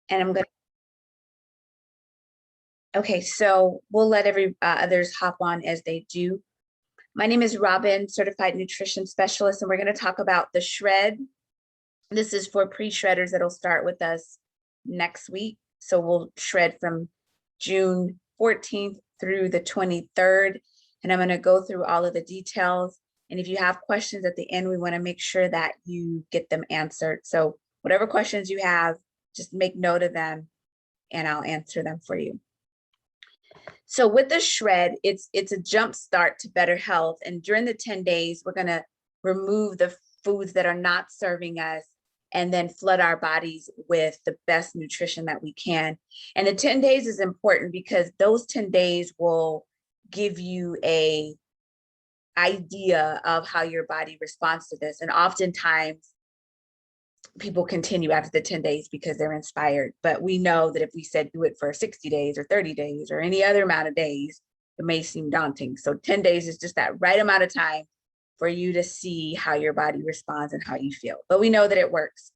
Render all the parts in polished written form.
And I'm going to, okay, so we'll let others hop on as they do. My name is Robin, Certified Nutrition Specialist, and we're going to talk about the shred. This is for pre-shredders that'll start with us next week. So we'll shred from June 14th through the 23rd. And I'm going to go through all of the details. And if you have questions at the end, we want to make sure that you get them answered. So whatever questions you have, just make note of them and I'll answer them for you. So with the shred, it's a jump start to better health. And during the 10 days, we're going to remove the foods that are not serving us and then flood our bodies with the best nutrition that we can. And the 10 days is important because those 10 days will give you a idea of how your body responds to this. And oftentimes people continue after the 10 days because they're inspired. But we know that if we said do it for 60 days or 30 days or any other amount of days, it may seem daunting. So 10 days is just that right amount of time for you to see how your body responds and how you feel. But we know that it works.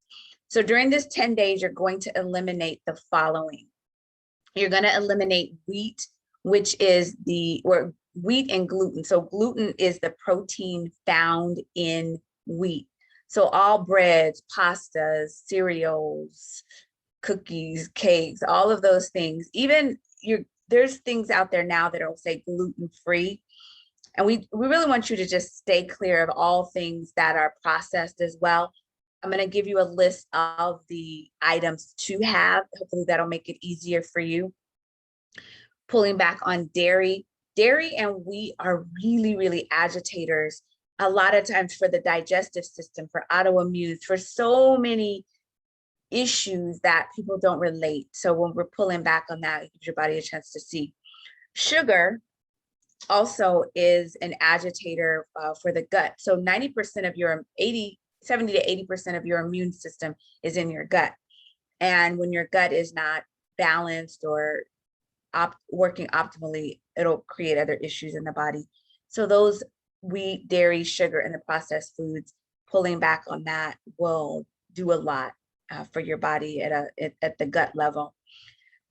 So during this 10 days, you're going to eliminate the following. You're going to eliminate wheat, which is wheat and gluten. So gluten is the protein found in wheat. So all breads, pastas, cereals, cookies, cakes, all of those things, even there's things out there now that will say gluten-free. And we really want you to just stay clear of all things that are processed as well. I'm going to give you a list of the items to have. Hopefully that'll make it easier for you. Pulling back on dairy. Dairy and wheat are really, really agitators. A lot of times for the digestive system, for autoimmune, for so many issues that people don't relate. So when we're pulling back on that, it gives your body a chance to see. Sugar also is an agitator for the gut. So 90% of your 70 to 80% of your immune system is in your gut. And when your gut is not balanced or working optimally, it'll create other issues in the body. So those wheat, dairy, sugar, and the processed foods, pulling back on that will do a lot for your body at the gut level.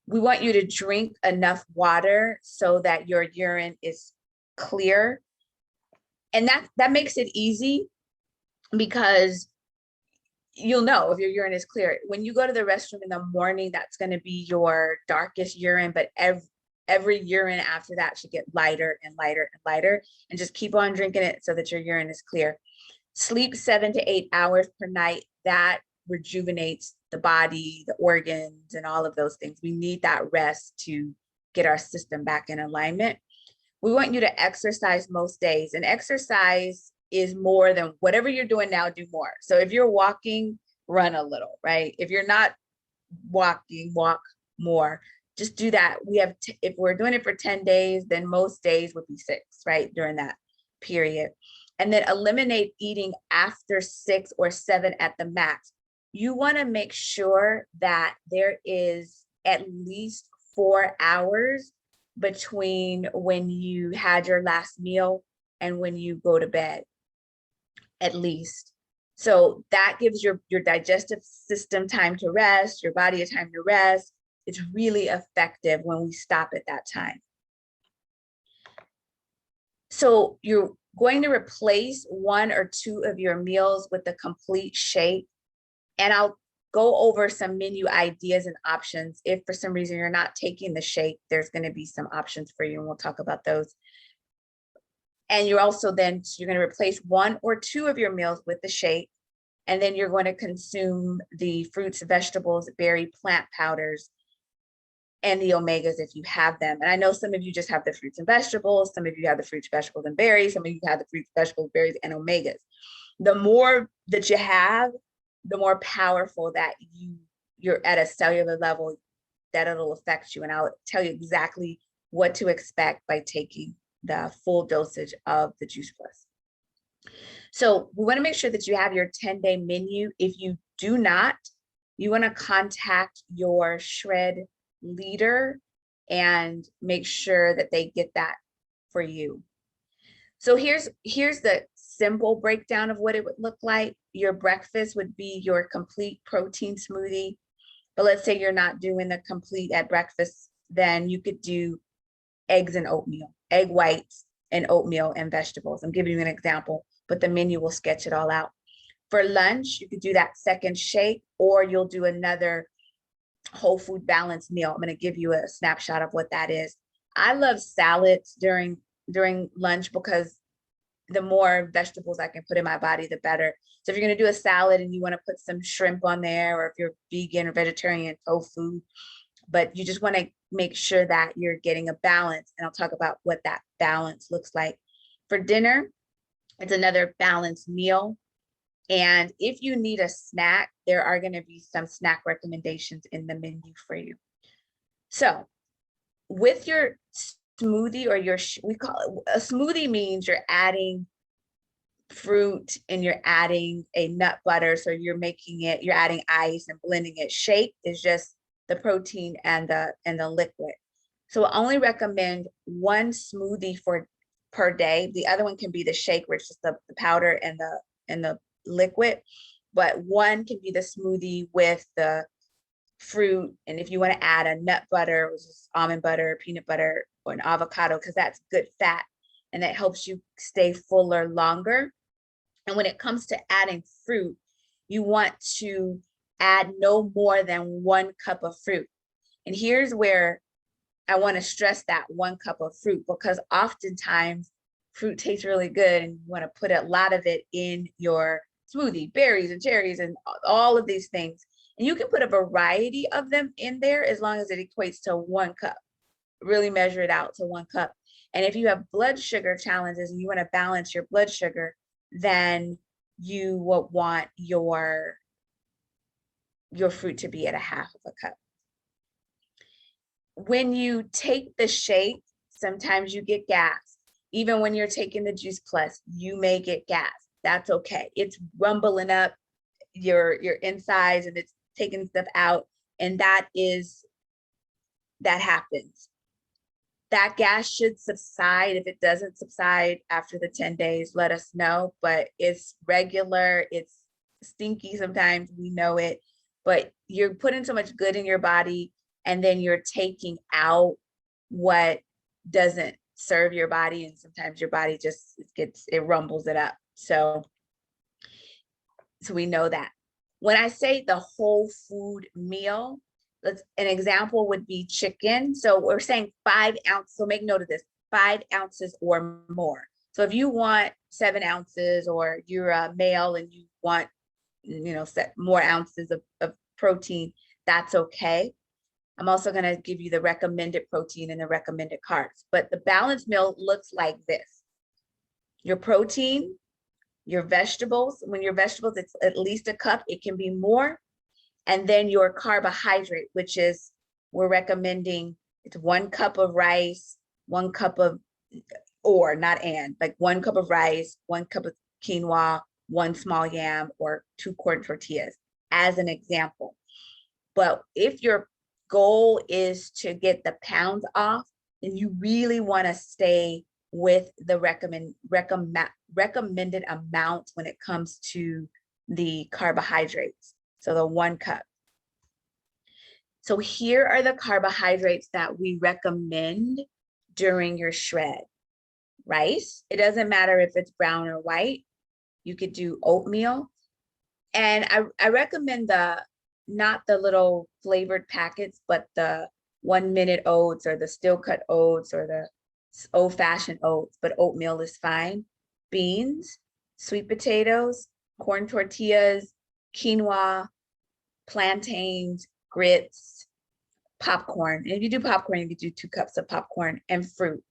We want you to drink enough water so that your urine is clear. And that makes it easy because you'll know if your urine is clear. When you go to the restroom in the morning, that's going to be your darkest urine, but every urine after that should get lighter and lighter and lighter, and just keep on drinking it so that your urine is clear. Sleep 7 to 8 hours per night. That rejuvenates the body, the organs, and all of those things. We need that rest to get our system back in alignment. We want you to exercise most days, and exercise is more than whatever you're doing now, do more. So if you're walking, run a little, right? If you're not walking, walk more. Just do that. If we're doing it for 10 days, then most days would be 6, right? During that period. And then eliminate eating after 6 or 7 at the max. You want to make sure that there is at least 4 hours between when you had your last meal and when you go to bed, at least. So that gives your digestive system time to rest, your body a time to rest. It's really effective when we stop at that time. So you're going to replace 1 or 2 of your meals with a complete shake. And I'll go over some menu ideas and options. If for some reason you're not taking the shake, there's going to be some options for you, and we'll talk about those. And you're going to replace 1 or 2 of your meals with the shake. And then you're going to consume the fruits, vegetables, berry, plant powders, and the omegas if you have them. And I know some of you just have the fruits and vegetables. Some of you have the fruits, vegetables, and berries. Some of you have the fruits, vegetables, berries, and omegas. The more that you have, the more powerful that you're at a cellular level that it'll affect you. And I'll tell you exactly what to expect by taking the full dosage of the Juice Plus. So we want to make sure that you have your 10-day menu. If you do not, you want to contact your shred leader and make sure that they get that for you. So here's the simple breakdown of what it would look like. Your breakfast would be your complete protein smoothie, But let's say you're not doing the complete at breakfast, then you could do eggs and oatmeal, egg whites and oatmeal and vegetables. I'm giving you an example, but the menu will sketch it all out. For lunch, you could do that second shake, or you'll do another whole food balanced meal. I'm going to give you a snapshot of what that is. I love salads during lunch because the more vegetables I can put in my body, the better. So if you're going to do a salad and you want to put some shrimp on there, or if you're vegan or vegetarian, tofu, but you just want to make sure that you're getting a balance. And I'll talk about what that balance looks like. For dinner, it's another balanced meal. And if you need a snack, there are going to be some snack recommendations in the menu for you. So with your smoothie, or we call it a smoothie, means you're adding fruit and you're adding a nut butter. So you're adding ice and blending it. Shake is just the protein and the liquid. So I only recommend one smoothie per day. The other one can be the shake, where it's just the powder and the liquid, but one can be the smoothie with the fruit. And if you want to add a nut butter, which is almond butter, peanut butter, or an avocado, because that's good fat and that helps you stay fuller longer. And when it comes to adding fruit, you want to add no more than 1 cup of fruit. And here's where I want to stress that 1 cup of fruit, because oftentimes fruit tastes really good and you want to put a lot of it in your smoothie, berries and cherries and all of these things. And you can put a variety of them in there as long as it equates to 1 cup. Really measure it out to 1 cup. And if you have blood sugar challenges and you want to balance your blood sugar, then you will want your fruit to be at 1/2 of a cup. When you take the shake, sometimes you get gas. Even when you're taking the Juice Plus, you may get gas. That's okay. It's rumbling up your insides and it's taking stuff out. And that happens. That gas should subside. If it doesn't subside after the 10 days, let us know. But it's regular. It's stinky sometimes. We know it. But you're putting so much good in your body, and then you're taking out what doesn't serve your body. And sometimes your body just rumbles it up. So we know that. When I say the whole food meal, an example would be chicken. So we're saying 5 ounces. So make note of this, 5 ounces or more. So if you want 7 ounces, or you're a male and you want, more ounces of protein, that's okay. I'm also going to give you the recommended protein and the recommended carbs. But the balanced meal looks like this. Your protein, your vegetables. When your vegetables, it's at least 1 cup. It can be more. And then your carbohydrate, which is, we're recommending, it's 1 cup of rice, 1 cup of, or not and, like 1 cup of rice, 1 cup of quinoa, 1 small yam, or 2 corn tortillas, as an example. But if your goal is to get the pounds off, then you really want to stay with the recommended amount when it comes to the carbohydrates. So the 1 cup. So here are the carbohydrates that we recommend during your shred. Rice, it doesn't matter if it's brown or white. You could do oatmeal. And I recommend not the little flavored packets, but the 1-minute oats, or the steel cut oats, or the old-fashioned oats, but oatmeal is fine. Beans, sweet potatoes, corn tortillas, quinoa, plantains, grits, popcorn. And if you do popcorn, you could do 2 cups of popcorn, and fruit.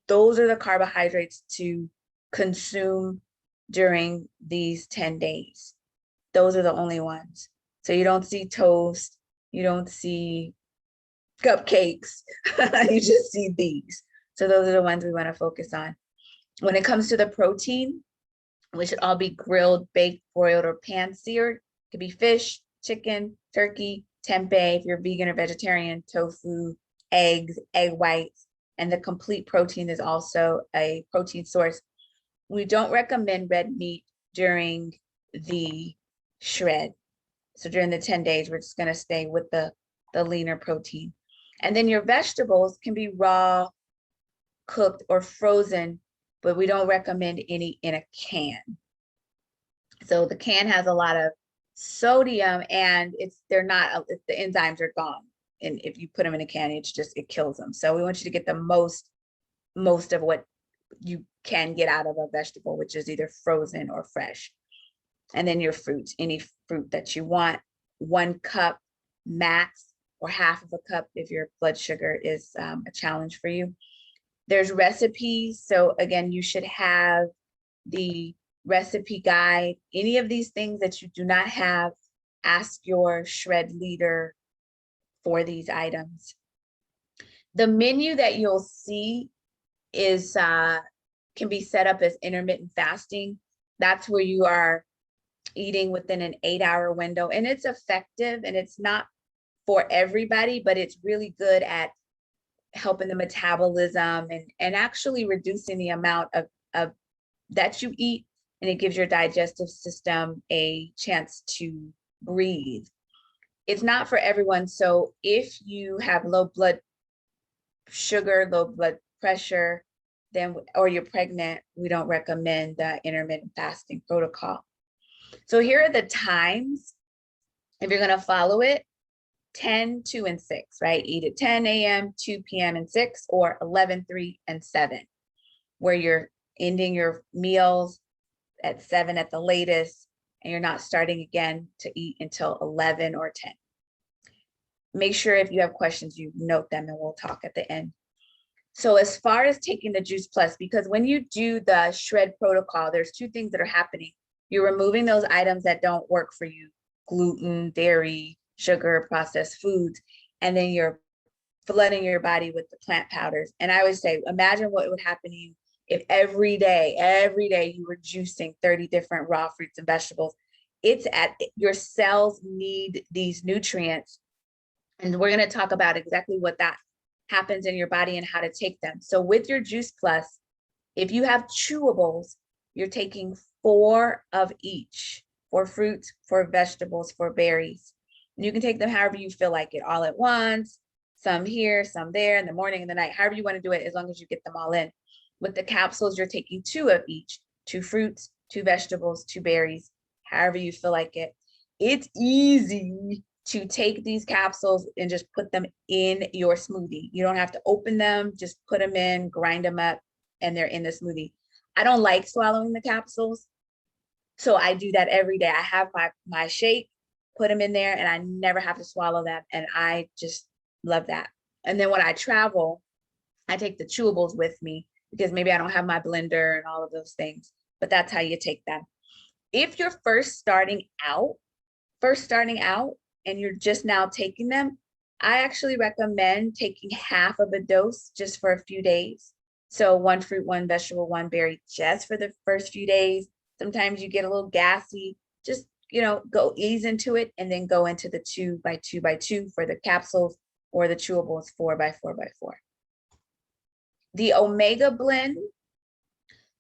Those are the carbohydrates to consume during these 10 days. Those are the only ones. So you don't see toast, you don't see cupcakes, you just see these. So those are the ones we want to focus on. When it comes to the protein, which should all be grilled, baked, broiled, or pan-seared. It could be fish, chicken, turkey, tempeh, if you're vegan or vegetarian, tofu, eggs, egg whites, and the complete protein is also a protein source. We don't recommend red meat during the shred. So during the 10 days, we're just going to stay with the leaner protein. And then your vegetables can be raw, cooked, or frozen, but we don't recommend any in a can. So the can has a lot of sodium, and the enzymes are gone. And if you put them in a can, it kills them. So we want you to get the most of what you can get out of a vegetable, which is either frozen or fresh. And then your fruits, any fruit that you want, 1 cup max, or half of a cup if your blood sugar is a challenge for you. There's recipes. So again, you should have the recipe guide. Any of these things that you do not have, ask your shred leader for these items. The menu that you'll see is can be set up as intermittent fasting. That's where you are eating within an 8-hour window, and it's effective, and it's not for everybody, but it's really good at helping the metabolism and actually reducing the amount of that you eat, and it gives your digestive system a chance to breathe. It's not for everyone. So if you have low blood sugar, low blood pressure, or you're pregnant, we don't recommend the intermittent fasting protocol. So here are the times, if you're going to follow it: 10, 2, and 6, right? Eat at 10 a.m., 2 p.m., and 6, or 11, 3, and 7, where you're ending your meals at 7 at the latest, and you're not starting again to eat until 11 or 10. Make sure if you have questions, you note them, and we'll talk at the end. So as far as taking the Juice Plus, because when you do the shred protocol, there's 2 things that are happening. You're removing those items that don't work for you: gluten, dairy, sugar, processed foods, and then you're flooding your body with the plant powders. And I always say, imagine what would happen to you if every day you were juicing 30 different raw fruits and vegetables. Your cells need these nutrients. And we're going to talk about exactly what that happens in your body and how to take them. So with your Juice Plus, if you have chewables, you're taking 4 of each, 4 fruits, 4 vegetables, 4 berries. And you can take them however you feel like it, all at once, some here, some there, in the morning, in the night, however you want to do it, as long as you get them all in. With the capsules, you're taking 2 of each, 2 fruits, 2 vegetables, 2 berries, however you feel like it. It's easy to take these capsules and just put them in your smoothie. You don't have to open them, just put them in, grind them up, and they're in the smoothie. I don't like swallowing the capsules, so I do that every day. I have my shake, put them in there, and I never have to swallow them, and I just love that. And then when I travel, I take the chewables with me because maybe I don't have my blender and all of those things, but that's how you take them. If you're first starting out and you're just now taking them, I actually recommend taking half of a dose just for a few days. So 1 fruit, 1 vegetable, 1 berry, just for the first few days. Sometimes you get a little gassy, just, go ease into it, and then go into the 2 by 2 by 2 for the capsules, or the chewables 4 by 4 by 4. The omega blend,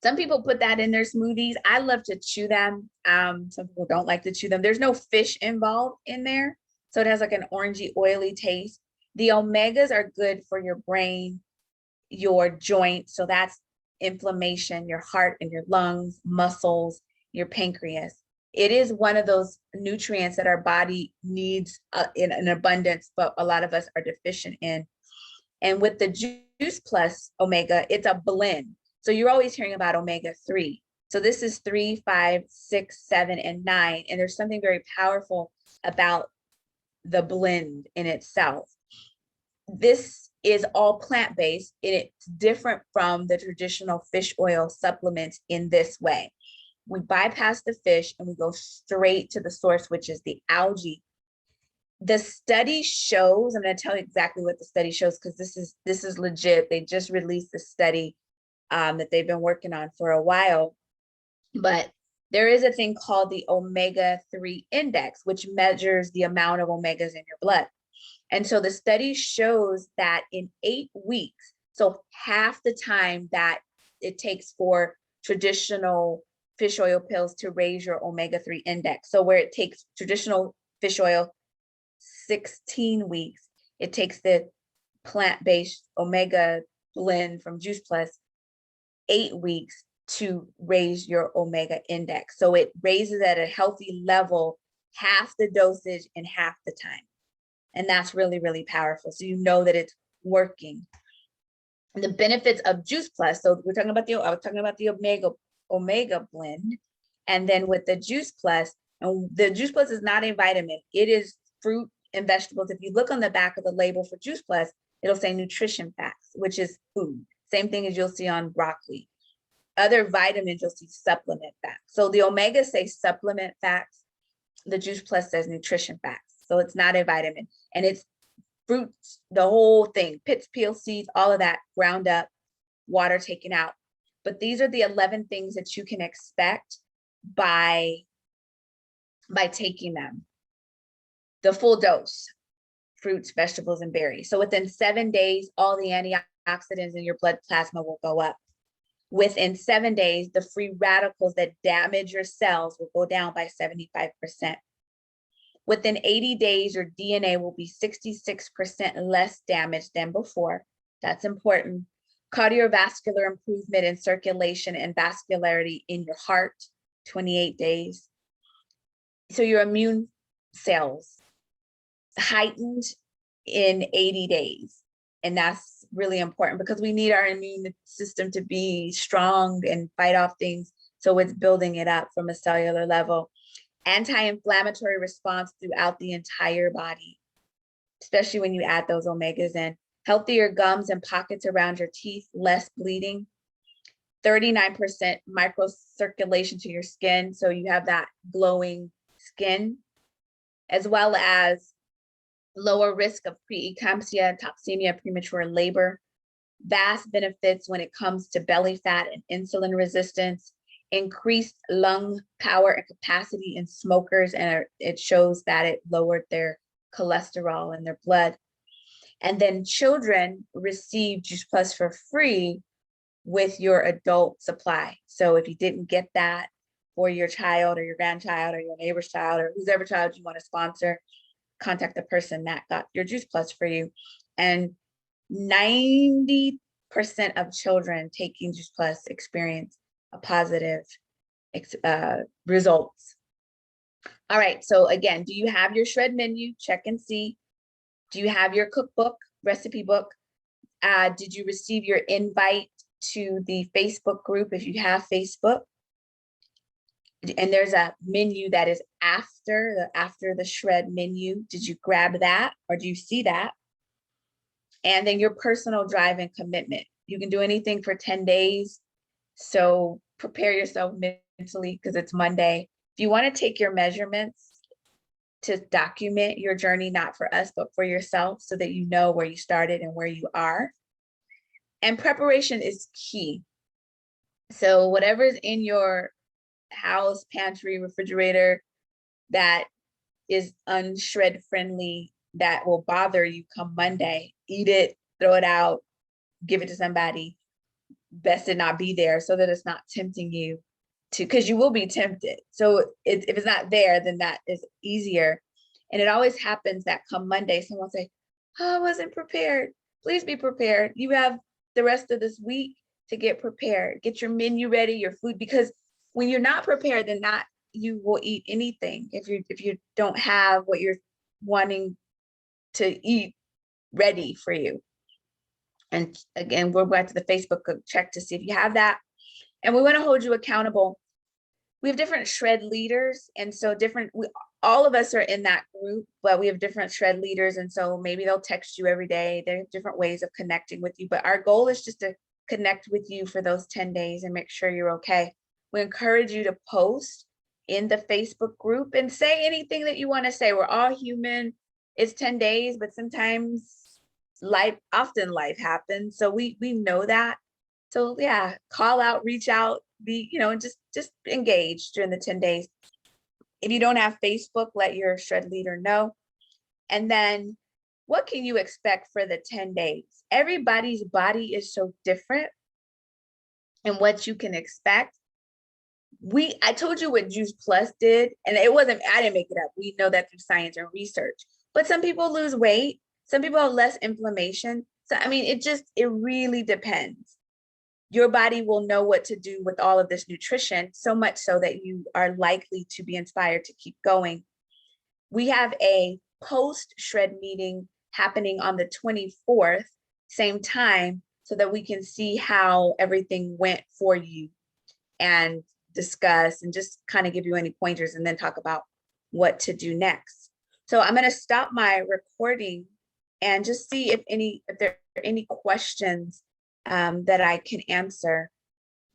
some people put that in their smoothies. I love to chew them. Some people don't like to chew them. There's no fish involved in there, so it has like an orangey, oily taste. The omegas are good for your brain, your joints, so that's inflammation, your heart and your lungs, muscles, your pancreas. It is one of those nutrients that our body needs in an abundance, but a lot of us are deficient in. And with the Juice Plus Omega, it's a blend. So you're always hearing about omega-3. So this is 3, 5, 6, 7, and 9. And there's something very powerful about the blend in itself. This is all plant-based, and it's different from the traditional fish oil supplements in this way. We bypass the fish and we go straight to the source, which is the algae. The study shows, I'm going to tell you exactly what the study shows, because this is legit. They just released the study that they've been working on for a while. But there is a thing called the omega-3 index, which measures the amount of omegas in your blood. And so the study shows that in 8 weeks, so half the time that it takes for traditional fish oil pills to raise your omega-3 index. So where it takes traditional fish oil, 16 weeks. It takes the plant-based omega blend from Juice Plus 8 weeks to raise your omega index. So it raises at a healthy level half the dosage in half the time. And that's really, really powerful. So you know that it's working. And the benefits of Juice Plus. So we're talking about I was talking about the omega blend. And then with the Juice Plus, and the Juice Plus is not a vitamin. It is fruit and vegetables. If you look on the back of the label for Juice Plus, it'll say nutrition facts, which is food. Same thing as you'll see on broccoli. Other vitamins, you'll see supplement facts. So the omega say supplement facts. The Juice Plus says nutrition facts. So it's not a vitamin. And it's fruits, the whole thing, pits, peels, seeds, all of that ground up, water taken out. But these are the 11 things that you can expect by taking them. The full dose, fruits, vegetables, and berries. So within 7 days, all the antioxidants in your blood plasma will go up. Within 7 days, the free radicals that damage your cells will go down by 75%. Within 80 days, your DNA will be 66% less damaged than before. That's important. Cardiovascular improvement in circulation and vascularity in your heart, 28 days. So your immune cells heightened in 80 days. And that's really important because we need our immune system to be strong and fight off things. So it's building it up from a cellular level. Anti-inflammatory response throughout the entire body, especially when you add those omegas in. Healthier gums and pockets around your teeth, less bleeding. 39% microcirculation to your skin, so you have that glowing skin, as well as lower risk of preeclampsia, toxemia, premature labor. Vast benefits when it comes to belly fat and insulin resistance. Increased lung power and capacity in smokers, and it shows that it lowered their cholesterol in their blood. And then children receive Juice Plus for free with your adult supply. So if you didn't get that for your child or your grandchild or your neighbor's child or whoever child you want to sponsor, contact the person that got your Juice Plus for you. And 90% of children taking Juice Plus experience a positive results. All right, so again, do you have your shred menu? Check and see. Do you have your cookbook, recipe book? Did you receive your invite to the Facebook group if you have Facebook? And there's a menu that is after the shred menu. Did you grab that or do you see that? And then your personal drive and commitment. You can do anything for 10 days. So prepare yourself mentally because it's Monday. If you want to take your measurements to document your journey, not for us, but for yourself, so that you know where you started and where you are. And preparation is key. So whatever's in your house, pantry, refrigerator that is unshred friendly, that will bother you come Monday, eat it, throw it out, give it to somebody. Best to not be there so that it's not tempting you to, because you will be tempted. So if it's not there, then that is easier. And it always happens that come Monday, someone will say, oh, I wasn't prepared. Please be prepared. You have the rest of this week to get prepared. Get your menu ready, your food, because when you're not prepared, then you will eat anything if you don't have what you're wanting to eat ready for you. And again, we'll go back to the Facebook check to see if you have that. And we want to hold you accountable. We have different shred leaders. And so all of us are in that group, but we have different shred leaders. And so maybe they'll text you every day. There are different ways of connecting with you, but our goal is just to connect with you for those 10 days and make sure you're okay. We encourage you to post in the Facebook group and say anything that you want to say. We're all human. It's 10 days, but sometimes often life happens. So we know that. So yeah, call out, reach out, just engage during the 10 days. If you don't have Facebook, let your shred leader know. And then what can you expect for the 10 days? Everybody's body is so different and what you can expect. I told you what Juice Plus did, and it wasn't, I didn't make it up. We know that through science and research. But some people lose weight, some people have less inflammation. So, I mean, it really depends. Your body will know what to do with all of this nutrition, so much so that you are likely to be inspired to keep going. We have a post-shred meeting happening on the 24th, same time, so that we can see how everything went for you and discuss and just kind of give you any pointers and then talk about what to do next. So I'm going to stop my recording and just see if there are any questions that I can answer.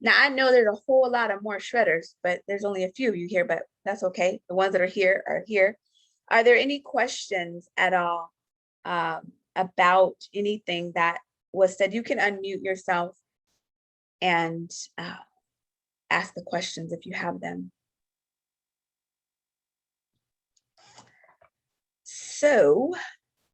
Now, I know there's a whole lot of more shredders, but there's only a few of you here, but that's okay. The ones that are here are here. Are there any questions at all about anything that was said? You can unmute yourself and ask the questions if you have them. So